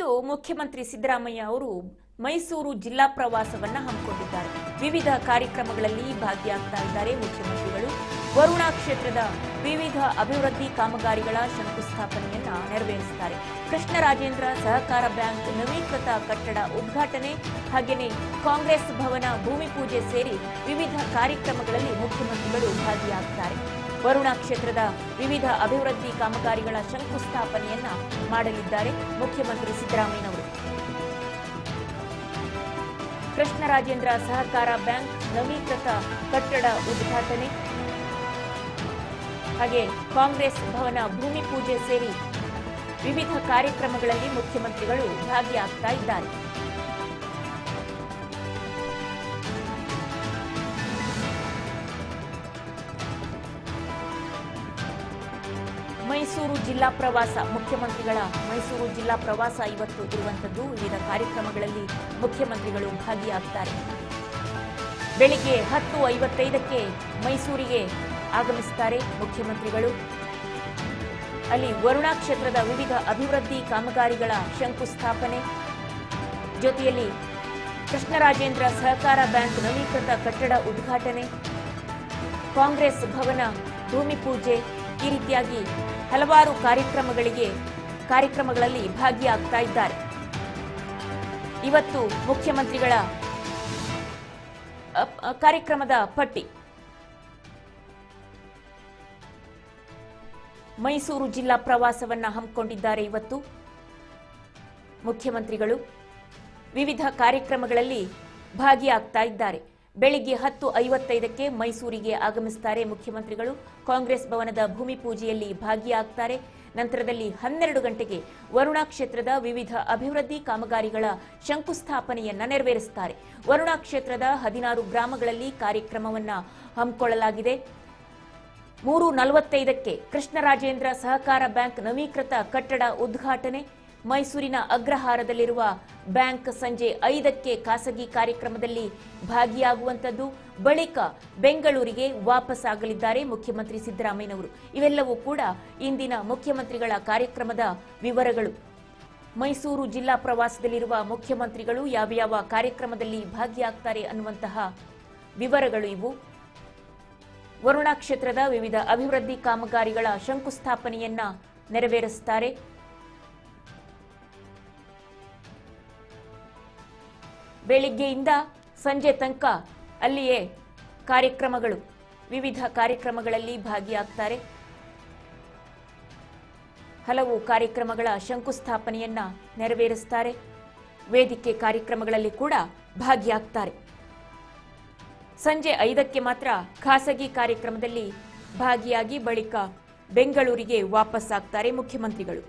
ಇವತ್ತು ಮುಖ್ಯಮಂತ್ರಿ ಸಿದ್ದರಾಮಯ್ಯ ಅವರು ಮೈಸೂರು ಜಿಲ್ಲಾ ಪ್ರವಾಸವನ್ನ ಹಮ್ಮಿಕೊಂಡಿದ್ದಾರೆ. ವಿವಿಧ ಕಾರ್ಯಕ್ರಮಗಳಲ್ಲಿ ಭಾಗಿಯಾಗ್ತಾ ಇದ್ದಾರೆ ಮುಖ್ಯಮಂತ್ರಿಗಳು. ವರುಣಾ ಕ್ಷೇತ್ರದ ವಿವಿಧ ಅಭಿವೃದ್ಧಿ ಕಾಮಗಾರಿಗಳ ಶಂಕುಸ್ಥಾಪನೆಯನ್ನ ನೆರವೇರಿಸುತ್ತಾರೆ. ಕೃಷ್ಣರಾಜೇಂದ್ರ ಸಹಕಾರ ಬ್ಯಾಂಕ್ ನವೀಕೃತ ಕಟ್ಟಡ ಉದ್ಘಾಟನೆ ಹಾಗೆಯೇ ಕಾಂಗ್ರೆಸ್ ಭವನ ಭೂಮಿ ಪೂಜೆ ಸೇರಿ ವಿವಿಧ ಕಾರ್ಯಕ್ರಮಗಳಲ್ಲಿ ಮುಖ್ಯಮಂತ್ರಿಗಳು ಭಾಗಿಯಾಗುತ್ತಾರೆ. ವರುಣಾ ಕ್ಷೇತ್ರದ ವಿವಿಧ ಅಭಿವೃದ್ಧಿ ಕಾಮಗಾರಿಗಳ ಶಂಕುಸ್ಥಾಪನೆಯನ್ನ ಮಾಡಲಿದ್ದಾರೆ ಮುಖ್ಯಮಂತ್ರಿ ಸಿದ್ದರಾಮಯ್ಯನವರು. ಕೃಷ್ಣರಾಜೇಂದ್ರ ಸಹಕಾರ ಬ್ಯಾಂಕ್ ನವೀಕೃತ ಕಟ್ಟಡ ಉದ್ಘಾಟನೆ ಹಾಗೆ ಕಾಂಗ್ರೆಸ್ ಭವನ ಭೂಮಿ ಪೂಜೆ ಸೇರಿ ವಿವಿಧ ಕಾರ್ಯಕ್ರಮಗಳಲ್ಲಿ ಮುಖ್ಯಮಂತ್ರಿಗಳು ಭಾಗಿಯಾಗ್ತಾ ಇದ್ದಾರೆ. ಮೈಸೂರು ಜಿಲ್ಲಾ ಪ್ರವಾಸ ಮುಖ್ಯಮಂತ್ರಿಗಳ ಮೈಸೂರು ಜಿಲ್ಲಾ ಪ್ರವಾಸ ಇವತ್ತು ಇರುವಂತದ್ದು. ವಿವಿಧ ಕಾರ್ಯಕ್ರಮಗಳಲ್ಲಿ ಮುಖ್ಯಮಂತ್ರಿಗಳು ಭಾಗಿಯಾಗ್ತಾರೆ. ಬೆಳಿಗ್ಗೆ 10:55ಕ್ಕೆ ಮೈಸೂರಿಗೆ ಆಗಮಿಸುತ್ತಾರೆ ಮುಖ್ಯಮಂತ್ರಿಗಳು. ಅಲ್ಲಿ ವರುಣಾ ಕ್ಷೇತ್ರದ ವಿವಿಧ ಅಭಿವೃದ್ಧಿ ಕಾಮಗಾರಿಗಳ ಶಂಕುಸ್ಥಾಪನೆ ಜೊತೆಯಲ್ಲಿ ಕೃಷ್ಣರಾಜೇಂದ್ರ ಸಹಕಾರ ಬ್ಯಾಂಕ್ ನವೀಕೃತ ಕಟ್ಟಡ ಉದ್ಘಾಟನೆ, ಕಾಂಗ್ರೆಸ್ ಭವನ ಭೂಮಿ ಪೂಜೆ ಈ ರೀತಿಯಾಗಿ ಹಲವಾರು ಕಾರ್ಯಕ್ರಮಗಳಲ್ಲಿ ಭಾಗಿಯಾಗ್ತಾ ಇದ್ದಾರೆ. ಇವತ್ತು ಮುಖ್ಯಮಂತ್ರಿಗಳ ಕಾರ್ಯಕ್ರಮದ ಪಟ್ಟಿ. ಮೈಸೂರು ಜಿಲ್ಲಾ ಪ್ರವಾಸವನ್ನ ಹಮ್ಮಿಕೊಂಡಿದ್ದಾರೆ. ಇವತ್ತು ಮುಖ್ಯಮಂತ್ರಿಗಳು ವಿವಿಧ ಕಾರ್ಯಕ್ರಮಗಳಲ್ಲಿ ಭಾಗಿಯಾಗ್ತಾ ಇದ್ದಾರೆ. ಬೆಳಿಗ್ಗೆ 10:55ಕ್ಕೆ ಮೈಸೂರಿಗೆ ಆಗಮಿಸುತ್ತಾರೆ ಮುಖ್ಯಮಂತ್ರಿಗಳು. ಕಾಂಗ್ರೆಸ್ ಭವನದ ಭೂಮಿ ಪೂಜೆಯಲ್ಲಿ ಭಾಗಿಯಾಗ್ತಾರೆ. ನಂತರದಲ್ಲಿ 12 ಗಂಟೆಗೆ ವರುಣಾ ಕ್ಷೇತ್ರದ ವಿವಿಧ ಅಭಿವೃದ್ಧಿ ಕಾಮಗಾರಿಗಳ ಶಂಕುಸ್ಥಾಪನೆಯನ್ನ ನೆರವೇರಿಸುತ್ತಾರೆ. ವರುಣಾ ಕ್ಷೇತ್ರದ 16 ಗ್ರಾಮಗಳಲ್ಲಿ ಕಾರ್ಯಕ್ರಮವನ್ನ ಹಮ್ಮಿಕೊಳ್ಳಲಾಗಿದೆ. 3:45ಕ್ಕೆ ಕೃಷ್ಣರಾಜೇಂದ್ರ ಸಹಕಾರ ಬ್ಯಾಂಕ್ ನವೀಕೃತ ಕಟ್ಟಡ ಉದ್ಘಾಟನೆ, ಮೈಸೂರಿನ ಅಗ್ರಹಾರದಲ್ಲಿರುವ ಬ್ಯಾಂಕ್ ಸಂಜೆ 5ಕ್ಕೆ ಖಾಸಗಿ ಕಾರ್ಯಕ್ರಮದಲ್ಲಿ ಭಾಗಿಯಾಗುವಂತದ್ದು. ಬಳಿಕ ಬೆಂಗಳೂರಿಗೆ ವಾಪಸ್ ಆಗಲಿದ್ದಾರೆ ಮುಖ್ಯಮಂತ್ರಿ ಸಿದ್ದರಾಮಯ್ಯನವರು. ಇವೆಲ್ಲವೂ ಕೂಡ ಇಂದಿನ ಮುಖ್ಯಮಂತ್ರಿಗಳ ಕಾರ್ಯಕ್ರಮದ ವಿವರಗಳು. ಮೈಸೂರು ಜಿಲ್ಲಾ ಪ್ರವಾಸದಲ್ಲಿರುವ ಮುಖ್ಯಮಂತ್ರಿಗಳು ಯಾವ ಕಾರ್ಯಕ್ರಮದಲ್ಲಿ ಭಾಗಿಯಾಗ್ತಾರೆ ಅನ್ನುವಂತಹ ವಿವರಗಳು ಇವು. ವರುಣಾ ಕ್ಷೇತ್ರದ ವಿವಿಧ ಅಭಿವೃದ್ಧಿ ಕಾಮಗಾರಿಗಳ ಶಂಕುಸ್ಥಾಪನೆಯನ್ನ ನೆರವೇರಿಸುತ್ತಾರೆ. ಬೆಳಿಗ್ಗೆಯಿಂದ ಸಂಜೆ ತನಕ ಅಲ್ಲಿಯೇ ವಿವಿಧ ಕಾರ್ಯಕ್ರಮಗಳಲ್ಲಿ ಭಾಗಿಯಾಗ್ತಾರೆ. ಹಲವು ಕಾರ್ಯಕ್ರಮಗಳ ಶಂಕುಸ್ಥಾಪನೆಯನ್ನ ನೆರವೇರಿಸುತ್ತಾರೆ. ವೇದಿಕೆ ಕಾರ್ಯಕ್ರಮಗಳಲ್ಲಿ ಕೂಡ ಭಾಗಿಯಾಗ್ತಾರೆ. ಸಂಜೆ 5ಕ್ಕೆ ಮಾತ್ರ ಖಾಸಗಿ ಕಾರ್ಯಕ್ರಮದಲ್ಲಿ ಭಾಗಿಯಾಗಿ ಬಳಿಕ ಬೆಂಗಳೂರಿಗೆ ವಾಪಸ್ ಆಗ್ತಾರೆ ಮುಖ್ಯಮಂತ್ರಿಗಳು.